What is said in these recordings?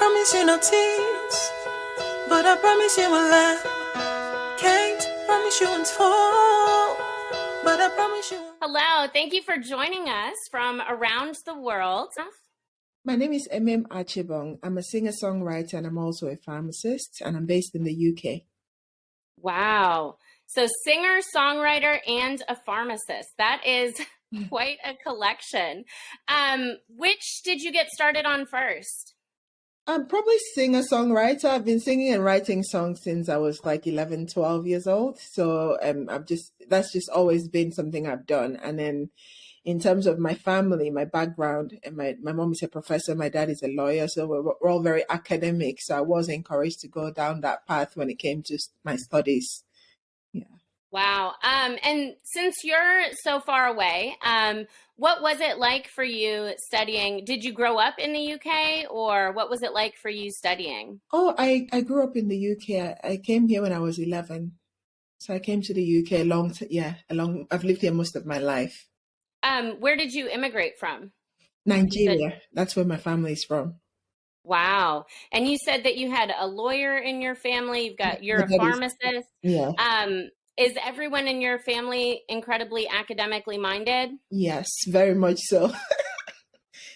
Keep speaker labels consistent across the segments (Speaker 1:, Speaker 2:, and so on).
Speaker 1: promise you no tears, but I promise you will laugh. Can't promise you won't fall, but I promise you.
Speaker 2: Hello, thank you for joining us from around the world.
Speaker 3: My name is Emem Archibong. I'm a singer-songwriter and I'm also a pharmacist, and I'm based in the UK.
Speaker 2: Wow. So singer, songwriter, and a pharmacist. That is quite a collection. Which did you get started on first?
Speaker 3: I'm probably singer-songwriter. I've been singing and writing songs since I was like 11, 12 years old. So that's just always been something I've done. And then in terms of my family, my background, and my mom is a professor, my dad is a lawyer, so we're all very academic. So I was encouraged to go down that path when it came to my studies. Yeah.
Speaker 2: Wow. And since you're so far away, what was it like for you studying? Did you grow up in the UK, or what was it like for you studying?
Speaker 3: Oh, I grew up in the UK. I came here when I was 11. So I came to the UK I've lived here most of my life.
Speaker 2: Where did you immigrate from?
Speaker 3: Nigeria. That's where my family is from.
Speaker 2: Wow. And you said that you had a lawyer in your family. You're a pharmacist.
Speaker 3: Yeah.
Speaker 2: Is everyone in your family incredibly academically minded?
Speaker 3: Yes, very much so.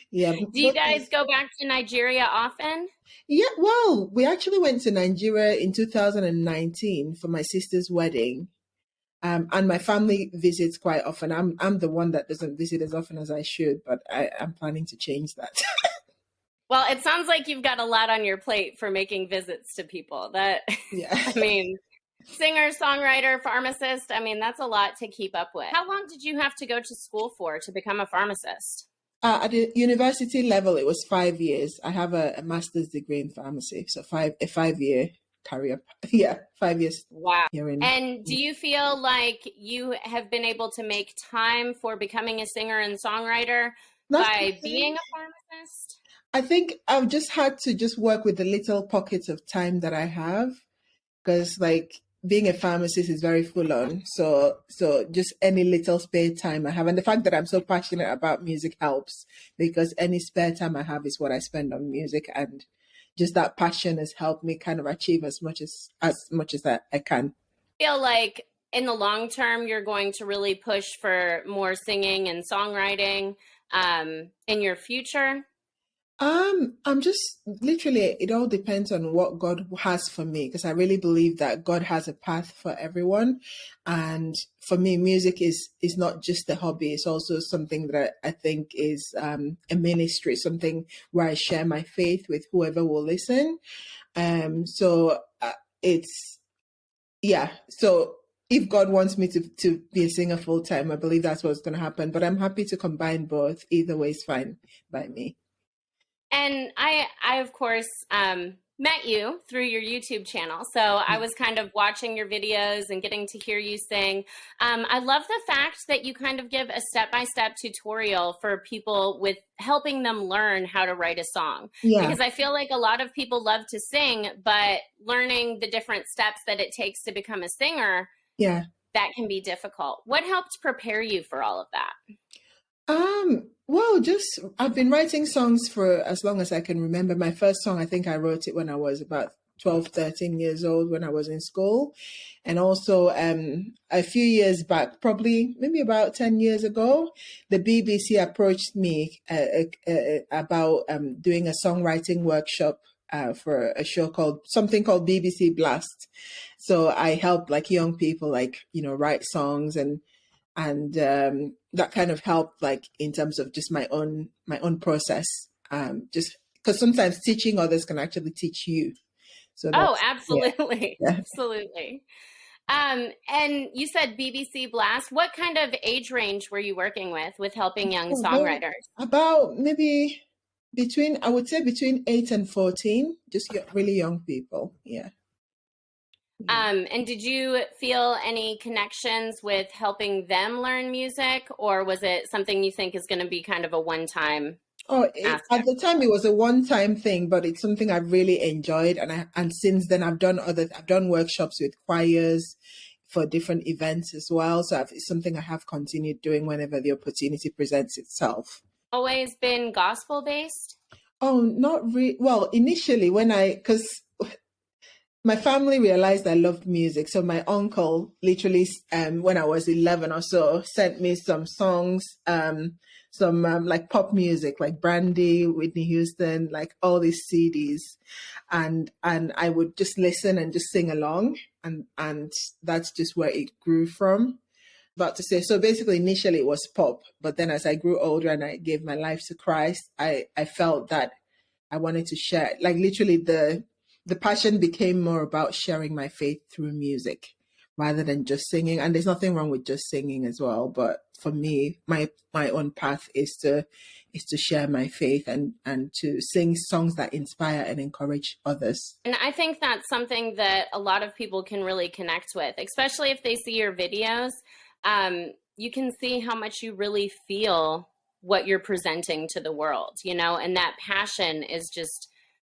Speaker 3: Yeah.
Speaker 2: Do you guys go back to Nigeria often?
Speaker 3: Yeah, well, we actually went to Nigeria in 2019 for my sister's wedding. And my family visits quite often. I'm the one that doesn't visit as often as I should, but I'm planning to change that.
Speaker 2: Well, it sounds like you've got a lot on your plate for making visits to people.
Speaker 3: Yeah.
Speaker 2: I mean, singer, songwriter, pharmacist, I mean, that's a lot to keep up with. How long did you have to go to school for to become a pharmacist?
Speaker 3: At the university level, it was 5 years. I have a master's degree in pharmacy, so a 5-year career. Yeah, 5 years.
Speaker 2: Wow. And do you feel like you have been able to make time for becoming a singer and songwriter by being a pharmacist?
Speaker 3: I think I've just had to just work with the little pockets of time that I have, because like being a pharmacist is very full on. So just any little spare time I have, and the fact that I'm so passionate about music helps, because any spare time I have is what I spend on music, and just that passion has helped me kind of achieve as much as I can.
Speaker 2: I feel like in the long term, you're going to really push for more singing and songwriting in your future?
Speaker 3: I'm just literally, it all depends on what God has for me, because I really believe that God has a path for everyone. And for me, music is not just a hobby. It's also something that I think is a ministry, something where I share my faith with whoever will listen. So if God wants me to be a singer full time, I believe that's what's going to happen. But I'm happy to combine both. Either way is fine by me.
Speaker 2: And I of course, met you through your YouTube channel. So I was kind of watching your videos and getting to hear you sing. I love the fact that you kind of give a step-by-step tutorial for people with helping them learn how to write a song. Yeah. Because I feel like a lot of people love to sing, but learning the different steps that it takes to become a singer, that can be difficult. What helped prepare you for all of that?
Speaker 3: Well, I've been writing songs for as long as I can remember. My first song, I think I wrote it when I was about 12, 13 years old, when I was in school. And also a few years back, probably maybe about 10 years ago, the BBC approached me about doing a songwriting workshop for a show called BBC Blast. So I helped like young people, write songs, and that kind of helped, like in terms of just my own process. Just because sometimes teaching others can actually teach you. So
Speaker 2: absolutely, absolutely. And you said BBC Blast. What kind of age range were you working with helping young songwriters?
Speaker 3: About maybe between 8 and 14, just really young people. Yeah.
Speaker 2: And did you feel any connections with helping them learn music, or was it something you think is going to be kind of a one-time?
Speaker 3: At the time it was a one-time thing, but it's something I've really enjoyed, and since then I've done workshops with choirs for different events as well. So it's something I have continued doing whenever the opportunity presents itself.
Speaker 2: Always been gospel based?
Speaker 3: Oh, not really. Well, initially because my family realized I loved music. So my uncle literally, when I was 11 or so, sent me some songs, some like pop music, like Brandy, Whitney Houston, like all these CDs, and I would just listen and just sing along, and that's just where it grew from. About to say, so basically, initially it was pop, but then as I grew older and I gave my life to Christ, I felt that I wanted to share, like literally the passion became more about sharing my faith through music rather than just singing. And there's nothing wrong with just singing as well. But for me, my own path is to share my faith and to sing songs that inspire and encourage others.
Speaker 2: And I think that's something that a lot of people can really connect with, especially if they see your videos. You can see how much you really feel what you're presenting to the world, you know, and that passion is just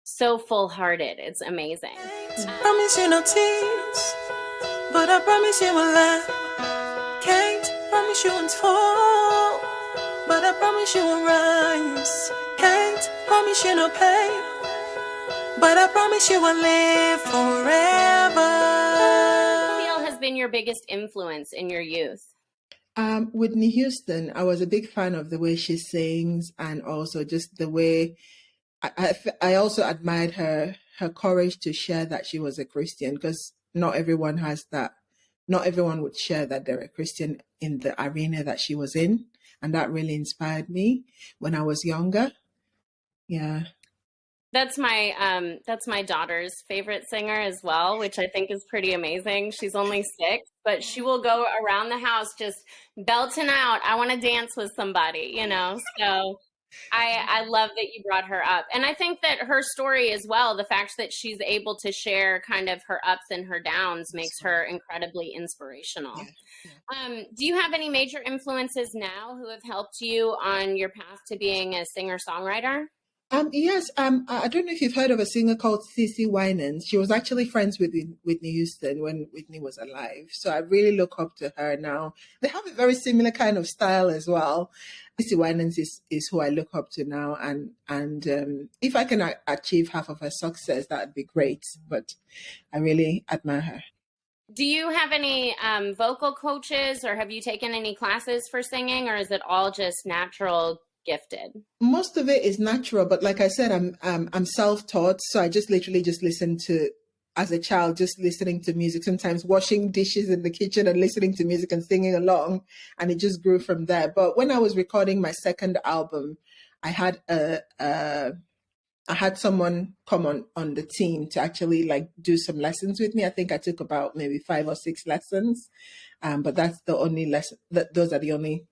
Speaker 2: so full-hearted. It's amazing.
Speaker 1: Promise you no tears, but I promise you a laugh. Can't promise you won't fall, but I promise you will rise. Can't promise you no pain, but I promise you will live forever.
Speaker 2: Who do you feel has been your biggest influence in your youth?
Speaker 3: Whitney Houston, I was a big fan of the way she sings, and also just the way I also admired her courage to share that she was a Christian, because not everyone has that. Not everyone would share that they're a Christian in the arena that she was in, and that really inspired me when I was younger. Yeah.
Speaker 2: That's my daughter's favorite singer as well, which I think is pretty amazing. She's only 6, but she will go around the house just belting out, "I want to dance with somebody," you know? So I love that you brought her up. And I think that her story as well, the fact that she's able to share kind of her ups and her downs makes her incredibly inspirational. Do you have any major influences now who have helped you on your path to being a singer-songwriter?
Speaker 3: Yes, I don't know if you've heard of a singer called CC Winans. She was actually friends with Whitney Houston when Whitney was alive. So I really look up to her now. They have a very similar kind of style as well. CC Winans is who I look up to now. And if I can achieve half of her success, that would be great. But I really admire her.
Speaker 2: Do you have any vocal coaches, or have you taken any classes for singing, or is it all just natural gifted?
Speaker 3: Most of it is natural, but like I said, I'm self-taught, so I just literally just listen to, as a child, just listening to music, sometimes washing dishes in the kitchen and listening to music and singing along, and it just grew from there. But when I was recording my second album, I had someone come on the team to actually like do some lessons with me. I think I took about maybe 5 or 6 lessons, but that's the only lesson. Those are the only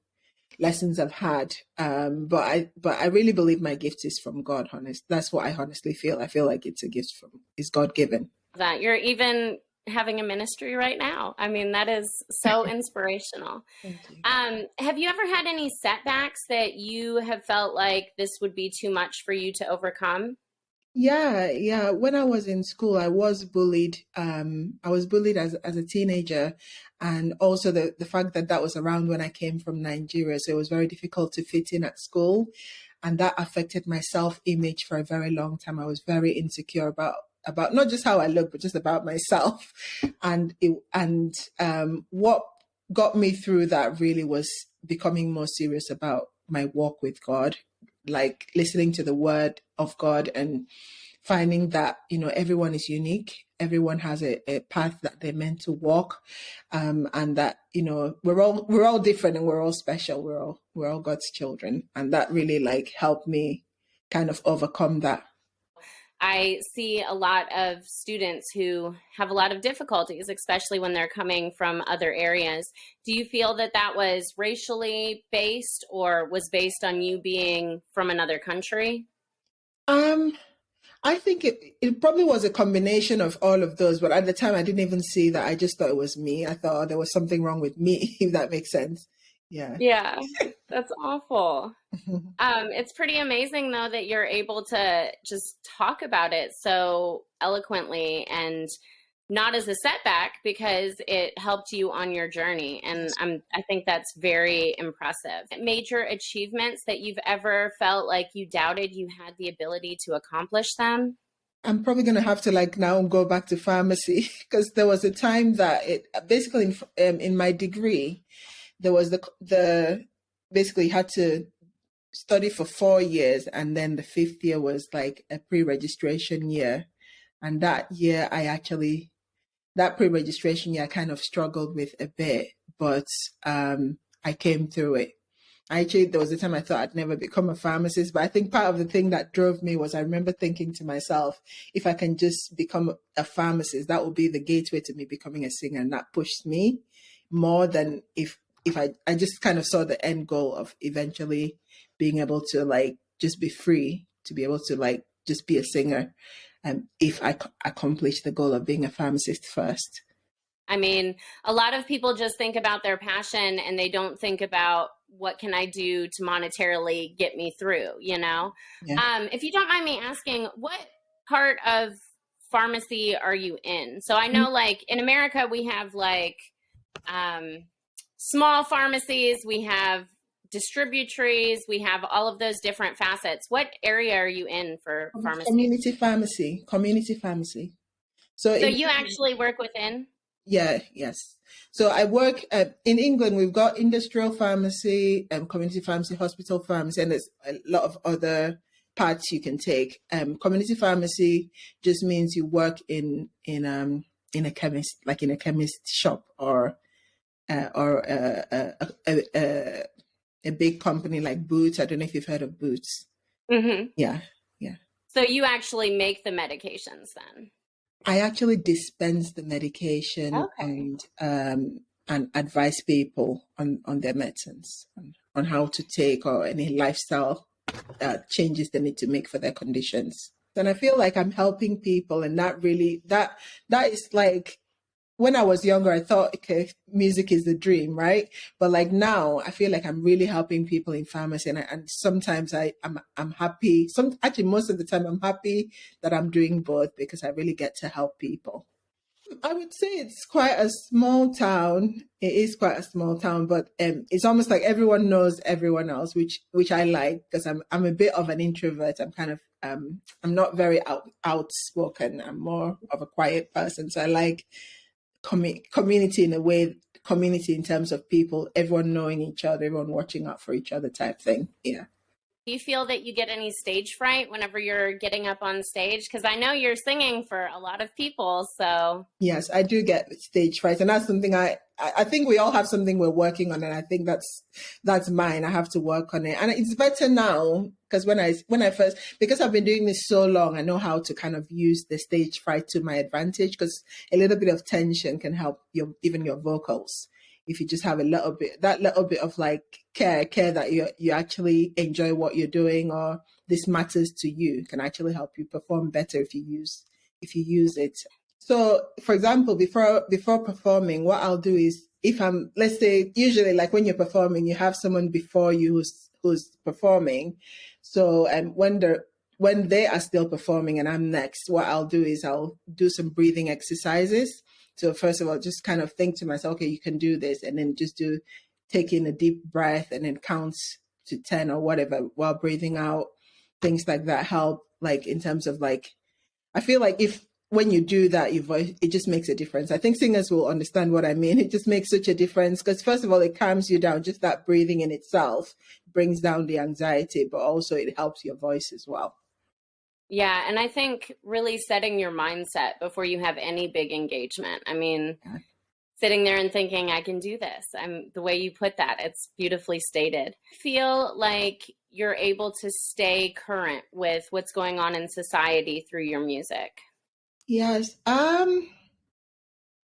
Speaker 3: lessons I've had. But I really believe my gift is from God. That's what I honestly feel. I feel like it's a gift it's God given.
Speaker 2: That you're even having a ministry right now. I mean, that is so inspirational.
Speaker 3: Thank you.
Speaker 2: Have you ever had any setbacks that you have felt like this would be too much for you to overcome?
Speaker 3: Yeah. When I was in school, I was bullied. I was bullied as a teenager, and also the fact that was around when I came from Nigeria, so it was very difficult to fit in at school, and that affected my self-image for a very long time. I was very insecure about not just how I look, but just about myself, and what got me through that really was becoming more serious about my walk with God, like listening to the word of God and finding that, everyone is unique. Everyone has a path that they're meant to walk. And that, we're all different and we're all special. We're all God's children. And that really like helped me kind of overcome that.
Speaker 2: I see a lot of students who have a lot of difficulties, especially when they're coming from other areas. Do you feel that was racially based, or was based on you being from another country?
Speaker 3: I think it probably was a combination of all of those, but at the time I didn't even see that. I just thought it was me. I thought there was something wrong with me, if that makes sense. Yeah.
Speaker 2: Yeah, that's awful. It's pretty amazing, though, that you're able to just talk about it so eloquently and not as a setback because it helped you on your journey. And I think that's very impressive. Major achievements that you've ever felt like you doubted you had the ability to accomplish them?
Speaker 3: I'm probably going to have to like now go back to pharmacy because there was a time that it basically in my degree, there was the basically had to study for 4 years, and then the fifth year was like a pre-registration year. And that year that pre-registration year I kind of struggled with a bit, but I came through it. Actually, there was a time I thought I'd never become a pharmacist, but I think part of the thing that drove me was I remember thinking to myself, if I can just become a pharmacist, that will be the gateway to me becoming a singer. And that pushed me more than if I just kind of saw the end goal of eventually being able to like just be free to be able to like just be a singer. If I accomplish the goal of being a pharmacist first.
Speaker 2: I mean, a lot of people just think about their passion and they don't think about what can I do to monetarily get me through, you know?
Speaker 3: Yeah.
Speaker 2: If you don't mind me asking, what part of pharmacy are you in? So I know like in America, we have like small pharmacies, we have distributors, we have all of those different facets. What area are you in for pharmacy?
Speaker 3: Community pharmacy.
Speaker 2: So you actually work within?
Speaker 3: Yeah, yes. So I work in England. We've got industrial pharmacy, community pharmacy, hospital pharmacy, and there's a lot of other paths you can take. Community pharmacy just means you work in a chemist, like in a chemist shop, or a big company like Boots. I don't know if you've heard of Boots.
Speaker 2: Mm-hmm.
Speaker 3: Yeah.
Speaker 2: So you actually make the medications then?
Speaker 3: I actually dispense the medication.
Speaker 2: Okay.
Speaker 3: And advise people on their medicines, on how to take or any lifestyle changes they need to make for their conditions. And I feel like I'm helping people, and that is like, when I was younger, I thought, okay, music is the dream, right? But like now, I feel like I'm really helping people in pharmacy, and sometimes I'm happy. Actually, most of the time, I'm happy that I'm doing both because I really get to help people. I would say it's quite a small town. It is quite a small town, but it's almost like everyone knows everyone else, which I like because I'm a bit of an introvert. I'm kind of I'm not very outspoken. I'm more of a quiet person, so I like community in a way, community in terms of people, everyone knowing each other, everyone watching out for each other type thing. Yeah.
Speaker 2: Do you feel that you get any stage fright whenever you're getting up on stage? Because I know you're singing for a lot of people, so.
Speaker 3: Yes, I do get stage fright, and that's something I think we all have something we're working on, and I think that's mine. I have to work on it, and it's better now because when I first, because I've been doing this so long, I know how to kind of use the stage fright to my advantage, because a little bit of tension can help even your vocals. If you just have that little bit of like care that you actually enjoy what you're doing, or this matters to you, can actually help you perform better if you use it. So, for example, before performing, what I'll do is, let's say, usually like when you're performing, you have someone before you who's performing. So, when they are still performing and I'm next, what I'll do is I'll do some breathing exercises. So first of all, just kind of think to myself, okay, you can do this, and then just take in a deep breath and then count to 10 or whatever while breathing out. Things like that help, like in terms of like, I feel like when you do that, your voice, it just makes a difference. I think singers will understand what I mean. It just makes such a difference because first of all, it calms you down. Just that breathing in itself brings down the anxiety, but also it helps your voice as well.
Speaker 2: Yeah, and I think really setting your mindset before you have any big engagement. I mean, sitting there and thinking, I can do this. The way you put that, it's beautifully stated. Feel like you're able to stay current with what's going on in society through your music?
Speaker 3: Yes,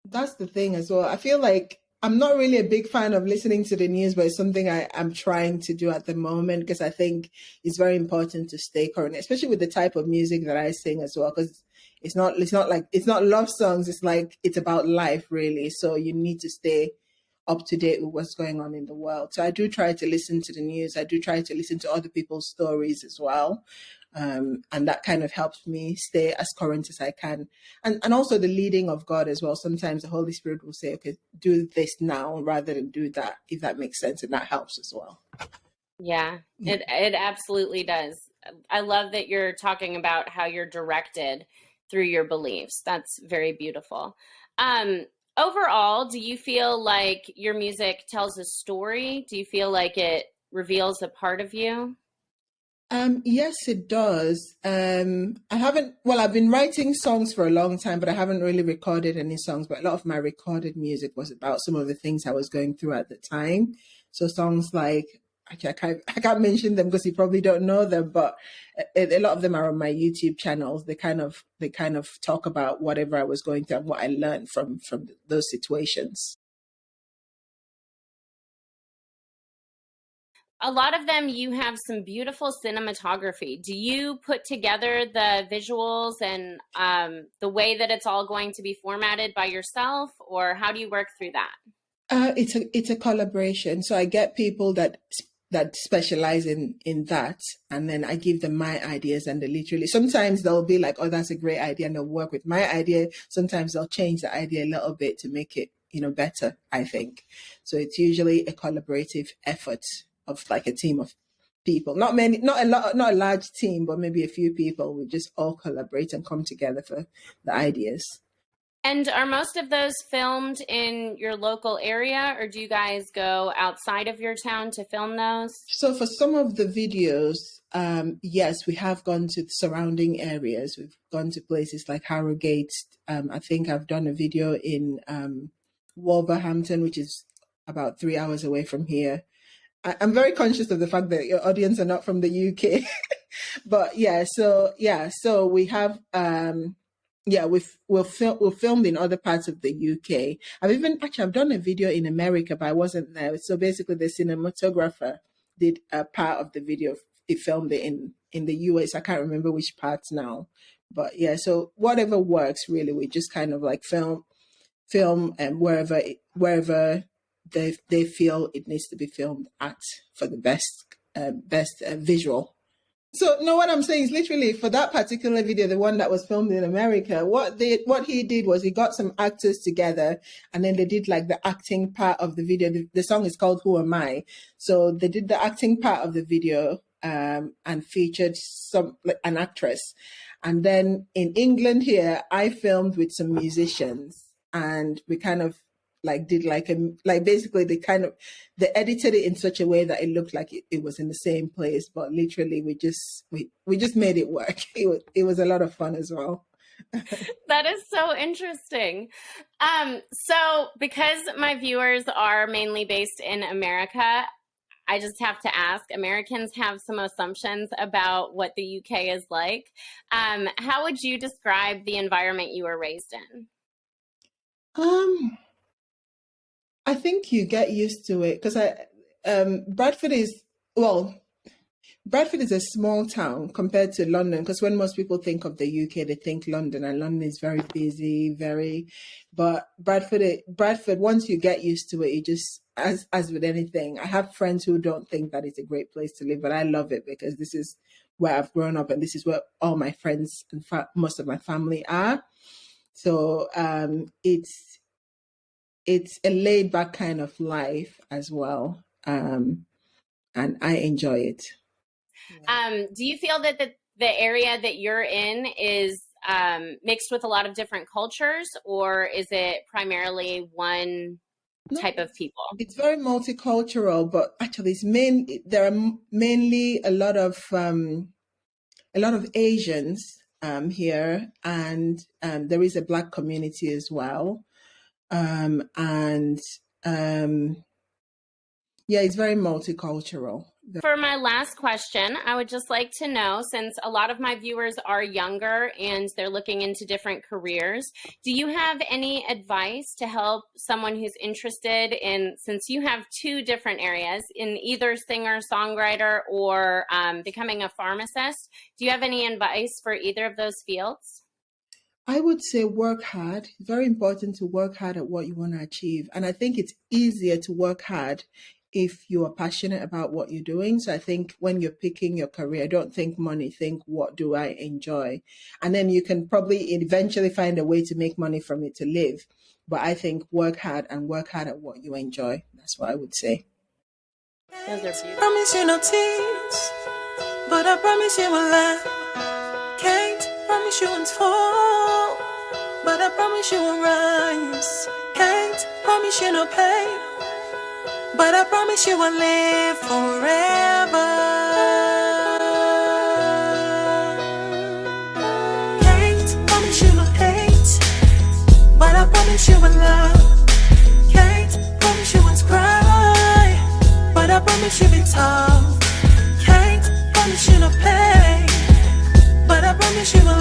Speaker 3: that's the thing as well. I feel like I'm not really a big fan of listening to the news, but it's something I'm trying to do at the moment because I think it's very important to stay current, especially with the type of music that I sing as well. Because it's not love songs. It's like it's about life really. So you need to stay up to date with what's going on in the world. So I do try to listen to the news. I do try to listen to other people's stories as well. And that kind of helps me stay as current as I can. And also the leading of God as well. Sometimes the Holy Spirit will say, okay, do this now rather than do that, if that makes sense. And that helps as well.
Speaker 2: Yeah, it absolutely does. I love that you're talking about how you're directed through your beliefs. That's very beautiful. Overall, do you feel like your music tells a story? Do you feel like it reveals a part of you?
Speaker 3: Yes, it does. I've been writing songs for a long time, but I haven't really recorded any songs. But a lot of my recorded music was about some of the things I was going through at the time. So songs like, actually, I can't mention them because you probably don't know them, but a lot of them are on my YouTube channels. They kind of talk about whatever I was going through and what I learned from those situations.
Speaker 2: A lot of them, you have some beautiful cinematography. Do you put together the visuals and the way that it's all going to be formatted by yourself, or how do you work through that?
Speaker 3: It's a collaboration. So I get people that specialize in that, and then I give them my ideas, and they literally, sometimes they'll be like, oh, that's a great idea, and they'll work with my idea. Sometimes they'll change the idea a little bit to make it, better, I think. So it's usually a collaborative effort of like a team of people. Not a large team, but maybe a few people. We just all collaborate and come together for the ideas.
Speaker 2: And are most of those filmed in your local area, or do you guys go outside of your town to film those?
Speaker 3: So for some of the videos, yes, we have gone to the surrounding areas. We've gone to places like Harrogate. I think I've done a video in Wolverhampton, which is about 3 hours away from here. I'm very conscious of the fact that your audience are not from the UK. But so we have we've filmed in other parts of the UK. I've done a video in America, but I wasn't there. So basically, the cinematographer did a part of the video. He filmed it in the US. I can't remember which parts now, but yeah. So whatever works, really, we just kind of like film, and wherever they feel it needs to be filmed at for the best visual. So no, what I'm saying is literally for that particular video, the one that was filmed in America, what he did was he got some actors together, and then they did like the acting part of the video. The song is called Who Am I? So they did the acting part of the video and featured an actress. And then in England here, I filmed with some musicians, and we kind of did basically they edited it in such a way that it looked like it was in the same place, but literally we just made it work. It was a lot of fun as well.
Speaker 2: That is so interesting. So because my viewers are mainly based in America, I just have to ask, Americans have some assumptions about what the UK is like. How would you describe the environment you were raised in?
Speaker 3: I think you get used to it because Bradford is a small town compared to London, because when most people think of the UK, they think London, and London is very busy, but Bradford, once you get used to it, you just, as with anything, I have friends who don't think that it's a great place to live, but I love it because this is where I've grown up, and this is where all my friends and most of my family are. So it's a laid back kind of life as well. And I enjoy it.
Speaker 2: Do you feel that the area that you're in is mixed with a lot of different cultures, or is it primarily one type of people?
Speaker 3: It's very multicultural, but actually there are mainly a lot of Asians here, and there is a Black community as well. It's very multicultural.
Speaker 2: For my last question, I would just like to know, since a lot of my viewers are younger and they're looking into different careers, do you have any advice to help someone who's interested in, since you have two different areas, in either singer-songwriter or becoming a pharmacist, do you have any advice for either of those fields?
Speaker 3: I would say work hard. It's very important to work hard at what you want to achieve. And I think it's easier to work hard if you are passionate about what you're doing. So I think when you're picking your career, don't think money, think what do I enjoy? And then you can probably eventually find a way to make money from it to live. But I think work hard and work hard at what you enjoy. That's what I would say.
Speaker 2: Those are beautiful.
Speaker 1: Promise you no tears, but I promise you a laugh. Can't promise you won't fall, but I promise you will rise. Can't promise you no pain, but I promise you will live forever. Can't promise you will hate, but I promise you will love. Can't promise you won't cry, but I promise you be tough. Can't promise you no pain, but I promise you will